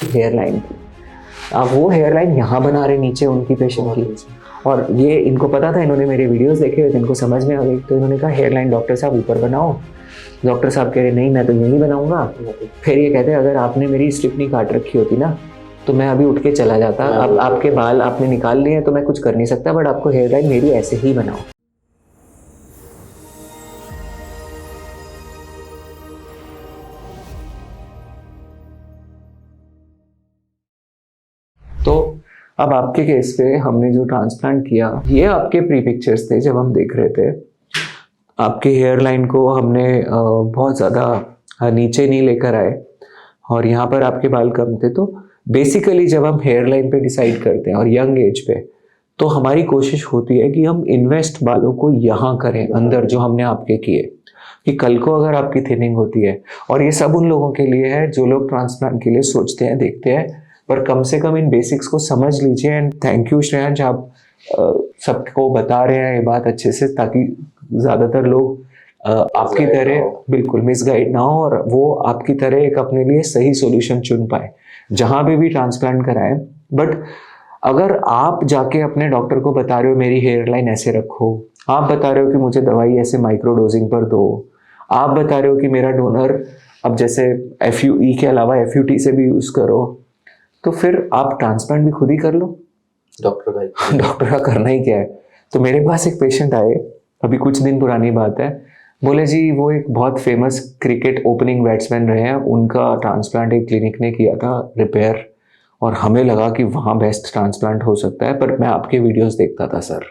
Hair line की। आप वो हेयर लाइन यहाँ बना रहे नीचे उनकी पेशेंट की, और ये इनको पता था, इन्होंने मेरे वीडियोस देखे हुए थे, इनको समझ में आ गई, तो इन्होंने कहा हेयर लाइन डॉक्टर साहब ऊपर बनाओ। डॉक्टर साहब कह रहे नहीं मैं तो यहीं बनाऊंगा। फिर ये कहते अगर आपने मेरी स्ट्रिप नहीं काट रखी होती ना तो मैं अभी उठ के चला जाता। अब आपके बाल आपने निकाल लिए हैं तो मैं कुछ कर नहीं सकता, बट आपको हेयर लाइन मेरी ऐसे ही बनाओ। तो अब आपके केस पे हमने जो ट्रांसप्लांट किया, ये आपके प्री पिक्चर्स थे जब हम देख रहे थे। आपके हेयर लाइन को हमने बहुत ज़्यादा नीचे नहीं लेकर आए, और यहाँ पर आपके बाल कम थे। तो बेसिकली जब हम हेयर लाइन पे डिसाइड करते हैं और यंग एज पे, तो हमारी कोशिश होती है कि हम इन्वेस्ट बालों को यहाँ करें अंदर, जो हमने आपके किए, कि कल को अगर आपकी थिनिंग होती है। और ये सब उन लोगों के लिए है जो लोग ट्रांसप्लांट के लिए सोचते हैं, देखते हैं, पर कम से कम इन बेसिक्स को समझ लीजिए। एंड थैंक यू श्रेयांश, आप सबको बता रहे हैं ये बात अच्छे से, ताकि ज़्यादातर लोग आपकी तरह बिल्कुल मिसगाइड ना हो और वो आपकी तरह एक अपने लिए सही सॉल्यूशन चुन पाए जहाँ पे भी ट्रांसप्लांट कराएं। बट अगर आप जाके अपने डॉक्टर को बता रहे हो मेरी हेयर लाइन ऐसे रखो, आप बता रहे हो कि मुझे दवाई ऐसे माइक्रो डोजिंग पर दो, आप बता रहे हो कि मेरा डोनर अब जैसे FUE के अलावा FUT से भी यूज़ करो, तो फिर आप ट्रांसप्लांट भी खुद ही कर लो। डॉक्टर का करना ही क्या है। तो मेरे पास एक पेशेंट आए, अभी कुछ दिन पुरानी बात है, बोले जी वो एक बहुत फेमस क्रिकेट ओपनिंग बैट्समैन रहे हैं, उनका ट्रांसप्लांट एक क्लिनिक ने किया था रिपेयर, और हमें लगा कि वहाँ बेस्ट ट्रांसप्लांट हो सकता है। पर मैं आपके वीडियोस देखता था सर,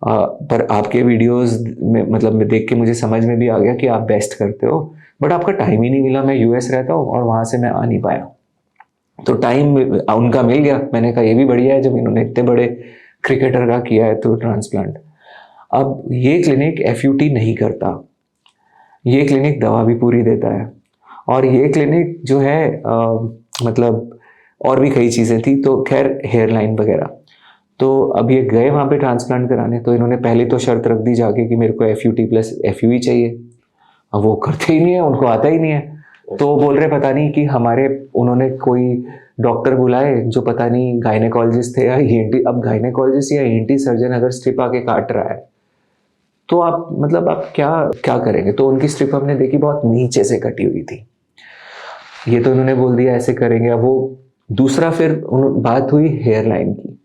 पर आपके वीडियोस में मतलब मैं देख के मुझे समझ में भी आ गया कि आप बेस्ट करते हो, बट आपका टाइम ही नहीं मिला। मैं US रहता हूँ और वहाँ से मैं आ नहीं पाया, तो टाइम उनका मिल गया। मैंने कहा ये भी बढ़िया है जब इन्होंने इतने बड़े क्रिकेटर का किया है तो ट्रांसप्लांट। अब ये क्लिनिक FUT नहीं करता, ये क्लिनिक दवा भी पूरी देता है, और ये क्लिनिक जो है मतलब और भी कई चीज़ें थी, तो खैर हेयर लाइन वगैरह। तो अब ये गए वहाँ पे ट्रांसप्लांट कराने, तो इन्होंने पहले तो शर्त रख दी जाके कि मेरे को FUT प्लस FUE चाहिए। अब वो करते ही नहीं है, उनको आता ही नहीं है। तो वो बोल रहे पता नहीं कि हमारे उन्होंने कोई डॉक्टर बुलाए जो पता नहीं गायनेकोलॉजिस्ट थे या ENT। अब गायनेकोलॉजिस्ट या ENT सर्जन अगर स्ट्रिप आके काट रहा है तो आप मतलब आप क्या क्या करेंगे। तो उनकी स्ट्रिप हमने देखी, बहुत नीचे से कटी हुई थी। ये तो उन्होंने बोल दिया ऐसे करेंगे। अब वो दूसरा फिर बात हुई हेयर लाइन की।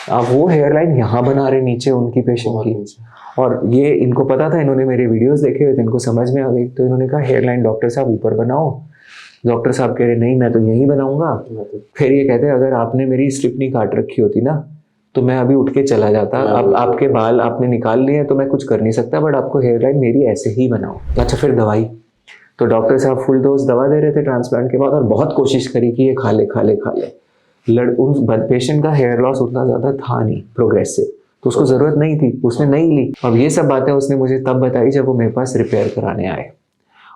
अब वो हेयर लाइन यहाँ बना रहे नीचे उनकी पेशेंट की, और ये इनको पता था, इन्होंने मेरे वीडियोस देखे हुए थे, इनको समझ में आ गई, तो इन्होंने कहा हेयर लाइन डॉक्टर साहब ऊपर बनाओ। डॉक्टर साहब कह रहे नहीं मैं तो यहीं बनाऊंगा। फिर ये कहते अगर आपने मेरी स्ट्रिप नहीं काट रखी होती ना तो मैं अभी उठ के चला जाता। अब आपके बाल आपने निकाल लिए हैं तो मैं कुछ कर नहीं सकता, बट आपको हेयर लाइन मेरी ऐसे ही बनाओ। अच्छा फिर दवाई, तो डॉक्टर साहब फुल डोज दवा दे रहे थे ट्रांसप्लांट के बाद, और बहुत कोशिश करी कि ये खा ले खा ले खा ले। उन पेशेंट का हेयर लॉस उतना ज़्यादा था नहीं प्रोग्रेसिव, तो उसको ज़रूरत नहीं थी, उसने नहीं ली। अब ये सब बातें उसने मुझे तब बताई जब वो मेरे पास रिपेयर कराने आए,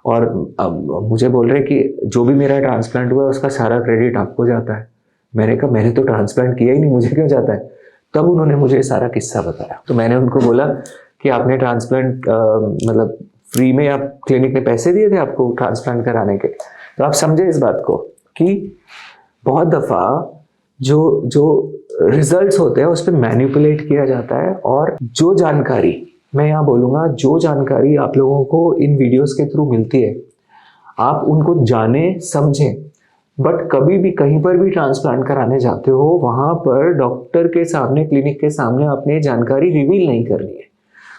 और अब मुझे बोल रहे कि जो भी मेरा ट्रांसप्लांट हुआ उसका सारा क्रेडिट आपको जाता है। मैंने कहा मैंने तो ट्रांसप्लांट किया ही नहीं, मुझे क्यों जाता है। तब उन्होंने मुझे सारा किस्सा बताया। तो मैंने उनको बोला कि आपने ट्रांसप्लांट मतलब फ्री में, आप क्लिनिक ने पैसे दिए थे आपको ट्रांसप्लांट कराने के। तो आप समझे इस बात को कि बहुत दफ़ा जो जो रिजल्ट्स होते हैं उस पर मैनिपुलेट किया जाता है, और जो जानकारी मैं यहाँ बोलूँगा, जो जानकारी आप लोगों को इन वीडियोस के थ्रू मिलती है आप उनको जाने समझें, बट कभी भी कहीं पर भी ट्रांसप्लांट कराने जाते हो वहाँ पर डॉक्टर के सामने, क्लिनिक के सामने अपनी जानकारी रिवील नहीं करनी है।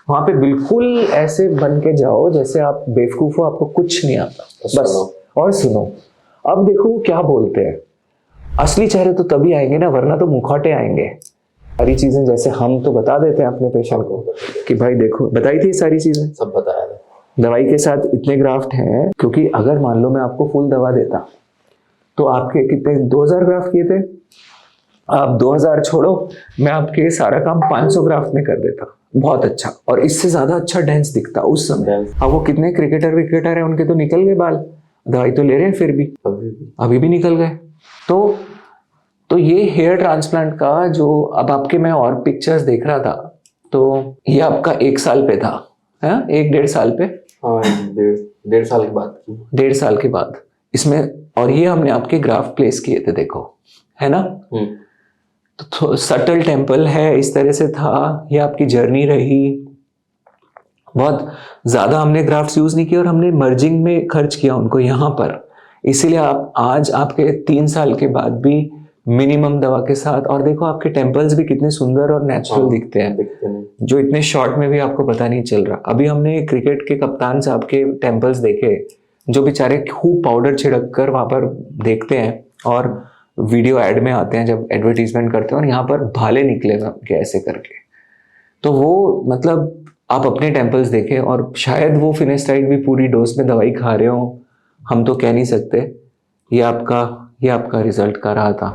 वहाँ पे बिल्कुल ऐसे बन के जाओ जैसे आप बेवकूफ़ हो, आपको कुछ नहीं आता, बस और सुनो। अब देखो क्या बोलते हैं, असली चेहरे तो तभी आएंगे ना, वरना तो मुखौटे आएंगे। सारी चीजें जैसे हम तो बता देते हैं अपने पेशेंट को कि भाई देखो, बताई थी सारी चीजें, सब बताया था। दवाई के साथ इतने ग्राफ्ट हैं, क्योंकि अगर मान लो मैं आपको फुल दवा देता तो आपके कितने 2000 ग्राफ्ट किए थे, आप 2000 छोड़ो, मैं आपके सारा काम 500 ग्राफ्ट में कर देता, बहुत अच्छा, और इससे ज्यादा अच्छा डेंस दिखता उस समय। अब वो कितने क्रिकेटर है, उनके तो निकल गए बाल, दवाई तो ले रहे हैं फिर भी अभी भी निकल गए। तो ये हेयर ट्रांसप्लांट का जो अब आपके मैं और पिक्चर्स देख रहा था, तो ये आपका 1 साल पे था, है 1-1.5 साल पे, हाँ 1.5 साल के बाद। 1.5 साल के बाद इसमें और ये हमने आपके ग्राफ प्लेस किए थे, देखो, है ना। तो सटल टेम्पल है, इस तरह से था, ये आपकी जर्नी रही। बहुत ज़्यादा हमने ग्राफ्स यूज़ नहीं किए और हमने मर्जिंग में खर्च किया उनको यहाँ पर, इसीलिए आप आज आपके 3 साल के बाद भी मिनिमम दवा के साथ, और देखो आपके टेम्पल्स भी कितने सुंदर और नेचुरल दिखते हैं, जो इतने शॉर्ट में भी आपको पता नहीं चल रहा। अभी हमने क्रिकेट के कप्तान साहब के टेम्पल्स देखे, जो बेचारे खूब पाउडर छिड़क कर वहाँ पर देखते हैं और वीडियो ऐड में आते हैं जब एडवर्टीजमेंट करते हैं, और यहाँ पर भाले निकलेगा कैसे करके। तो वो मतलब आप अपने टेम्पल्स देखें, और शायद वो फिनेस्टाइड भी पूरी डोज में दवाई खा रहे हो, हम तो कह नहीं सकते। ये आपका रिजल्ट का रहा था।